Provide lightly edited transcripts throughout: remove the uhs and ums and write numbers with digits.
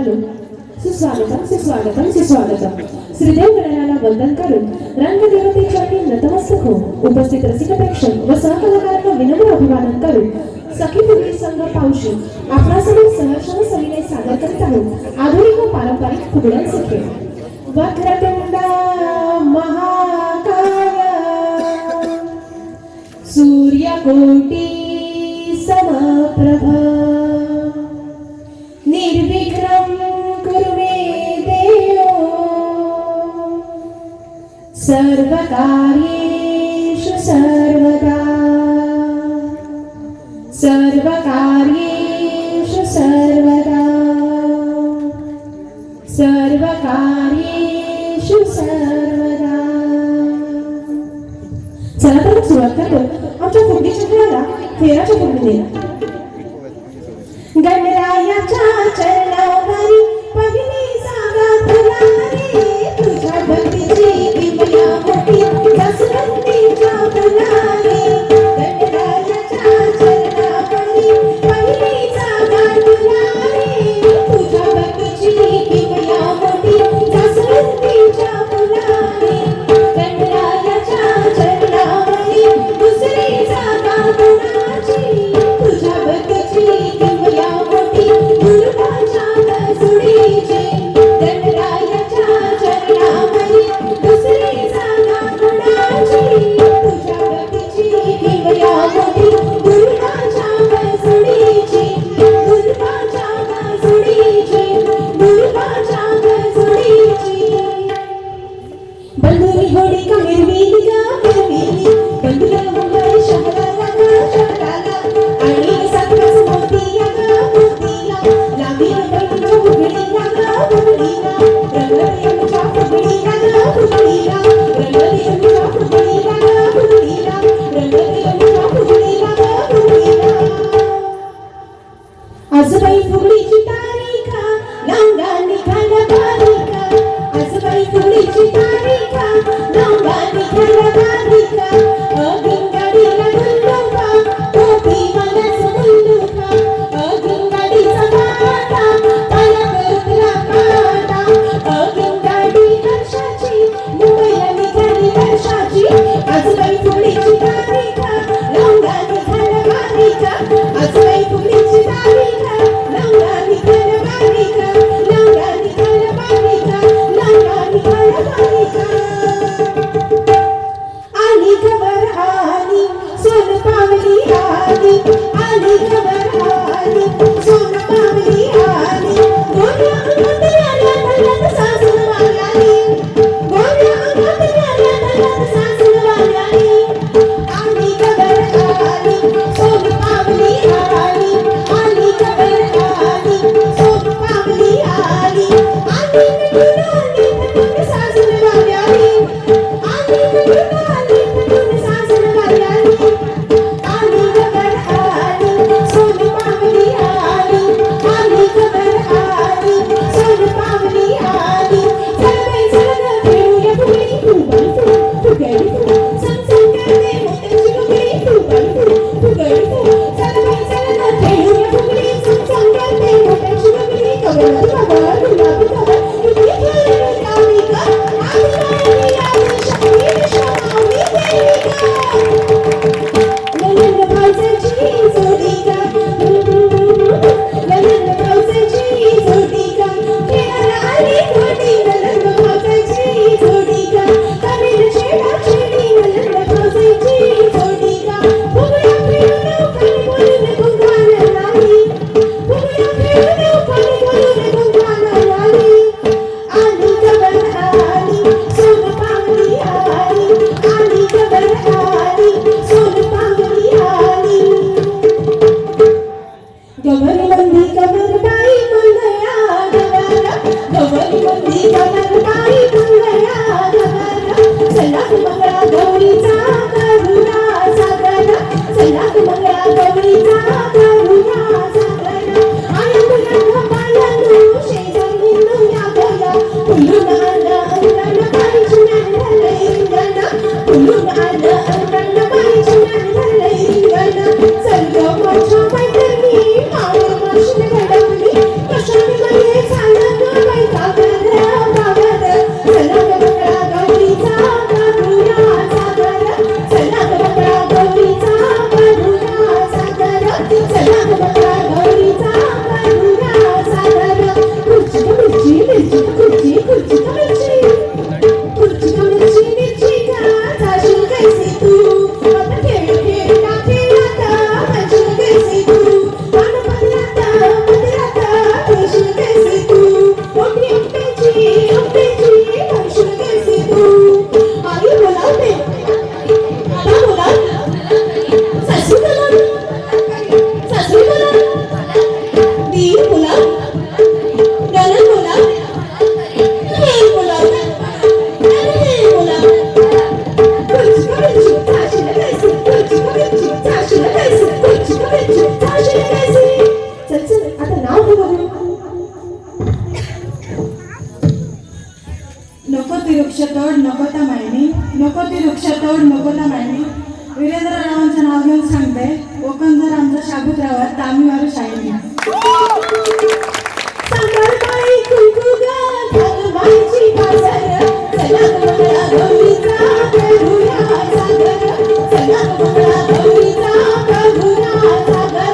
घालून सुस्वागतम सुस्वागतम सुस्वागतम श्रीदेव गणरायाला वंदन करून रंगदेवतेच्या नतमस्तक होऊन उपस्थित रसिक प्रेक्षक व सहकलाकारांना विनम्र अभिवादन करून सखी फुगडी संघ पावशी आपणासमोर सहर्षण सविनय सादर करीत आहोत आधुनिक व पारंपरिक फुगड्यांचे खेळ. वक्रतुंड महाकाय सूर्यकोटी समप्रभ निर्विघ्नं कुरु मे देव सर्वकार्येषु सर्वदा सर्वकार्येषु सर्वदा सर्वकार्येषु सर्वदा. चला तर सुरुवात करतो आमच्या फुगडीच्या खेळाला फेराच्या फुगडीने. गणरायाच्या चरणावरी पहिली जागा तुला रे तुझ्या भक्तीची किमया मोठी दसवंतीच्या तुला रे. गणरायाच्या चरणावरी पहिली जागा तुला रे तुझ्या भक्तीची किमया मोठी दसवंतीच्या तुला रे. गणरायाच्या चरणावरी दुसरी जागा कोणाची तुझ्या भक्तीची किमया मोठी दुर्गाच्या सुडीची. गणरायाच्या चरणावरी दुसरी जागा कोणाची तुझ्या भक्तीची किमया मोठी दुर्गाच्या सुडीची. दुर्गाच्या सुडीची दुर्गाच्या सुडीची. बंधुरी घोडी कमिरविली गा कमिरविली बंधुला मुंबई शहराला गा शहराला आणि सातव्याच मोतीया गा मोतीला लांबी रंगाच्या फुगडीला गा फुगडीला रंगदेवच्या फुगडीला गा फुगडीला रंगदेवच्या फुगडीला गा फुगडीला रंगदेवच्या फुगडीला गा फुगडीला. आजबाई फुगडीची तारीखा लांगा निघाला बारीका. आजबाई फुगडीची तारीखा लांगा निघाला बारीका. अगिंगाडीला डुल्लुका टोपी मलाच डुल्लुका. अगिंगाडीचा काटा पायावरला काटा. अगिंगाडी वर्षाची मुंबईला निघाली वर्षाची. आजबाई फुगडीची तारीखा लांगा निघाला बारीका. आजबाई फुगडीची तारीखा लांगा निघाला बारीका. लांगा निघाला बारीका. लांगा निघाला बारीका. आली खबर आली सोन पावली आली. आली खबर आली सोन पावली आली. गोऱ्या अंगात आल्या तळ्यात सासूरवाडी आली. गोऱ्या अंगात आल्या तळ्यात सासूरवाडी आली. आली खबर आली सोन पावली आली. आली खबर आली सोन पावली आली. आली नटून आली नटून सासूरवाडी आली. आली नटून आली नटून सासूरवाडी आली. आली खबर आली सोन पावली आली. आली खबर आली सोन पावली आली. चल बाई चल ग खेळूया फुगडी फुगडी फुगडी संग संग करते मोत्याची फुगडी फुगडी फुगडी. चल बाई चल ग खेळूया फुगडी संग संग करते मोत्याची फुगडी. कबर कबर गुलाबी कबर वृक्षतोड नको त्या मायनी, नको ती वृक्षतोड नको त्या मायनी. वीरेंद्ररावांचं नाव घेऊन सांगते, कोकण जर आमचा शाबूतरावात तर आम्ही मारू शाळेने. साखरबाई कुंकुगा साखरबाईची बाजार, चला मंगळा गौरीचा करूया सागर, चला मंगळा गौरीचा करूया सागर,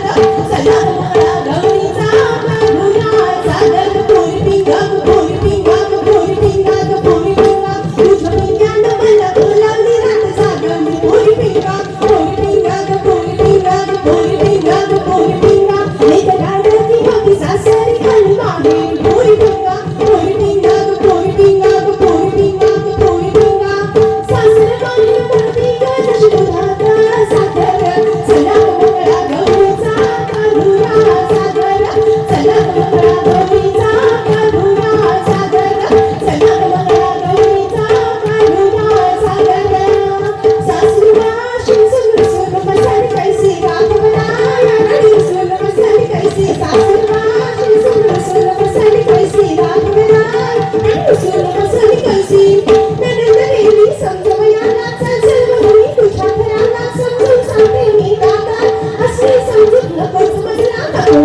चला मंगळा गौरीचा करूया सागर. पोरी पिंगा पोरी पिंगा पोरी पिंगा पोरी पिंगा, तुझ्या पिंगानं मला बोलावली रात सागर. पोरी पिंगा पोरी पिंगा पोरी पिंगा पोरी पिंगा पोरी पिंगा, लेक गाडती बाकी सासरी खाली मागे. पोरी पिंगा पोरी पिंगा पोरी पिंगा पोरी पिंगा पोरी पिंगा, सासर मागे पडती गं जशी दुधात साखर. चला मंगळा गौरीचा करूया सागर, चला मंगळा गौरीचा करूया सागर, चला मंगळा गौरीचा करूया सागर. सासूबाशी सुरसुर बसारी कैसी राघवना याडी सुर बसारी कैसी, सासूबाशी सुरसुर बसारी कैसी राघवना याडी सुर बसारी कैसी. ननंद गेली समजवयाला चल बघी तुझ्या घराला, समजून सांगते मी दादा असे समजूत नकोच मला नको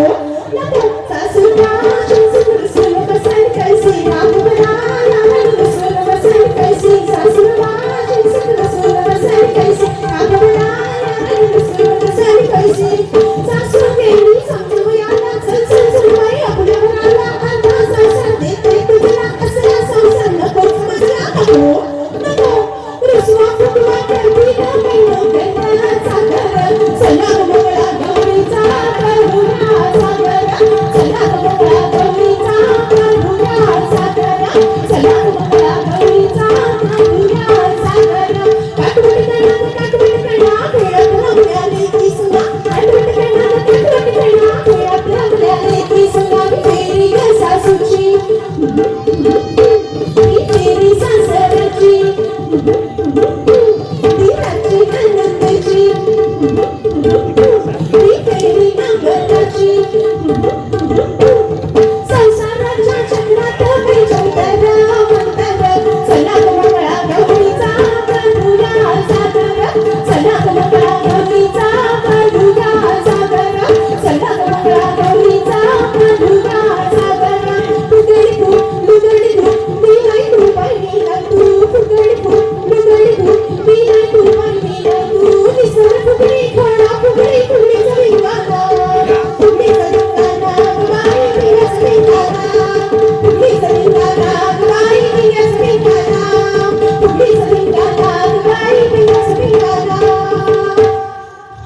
नको. सासूबाशी सुरसुर बसारी कैसी राघवना याडी सुर बसारी कैसी, सासूबाशी सुरसुर बसारी कैसी राघवना याडी सुर बसारी कैसी. सासू गेली समजवयाला चल बाई आपल्या घराला, आता संसार देते तुझला असला संसार नकोच मला नको नको. रुसवा फुगवा करती न महिनो गंगा सागर, चला मंगळा गौरीचा करूया सागर, चला मंगळा गौरीचा करूया सागर, चला मंगळा गौरीचा करूया सागर. काटवट कणा खेळत रमल्या लेकी सुना, काटवट कणा खेळत रमल्या लेकी सुना. फेरी ग सासूची फेरी सासरची, ती रात्री कन्नडची, ती फेरी नांगराची. संसाराच्या चक्रात बेचंतर मंतर, चला मंगळा गौरीचा करूया सागर, चला मंगळा गौरीचा करूया सागर, चला मंगळा गौरीचा करूया सागर. फुगडी फुट ती नाही तू पहिली ना तू, फुगडी फुट ती नाही तू पहिली ना तू. निसर फुगडी खोडा फुगडी फुगडीचा भिंगाणा, फुगडीचा भिंगाणा बाई पिण्याचा भिंगाणा, फुगडीचा भिंगाणा बाई पिण्याचा भिंगाणा, फुगडीचा भिंगाणा बाई पिण्याचा भिंगाणा.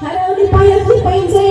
हरवली पायातली पैंजण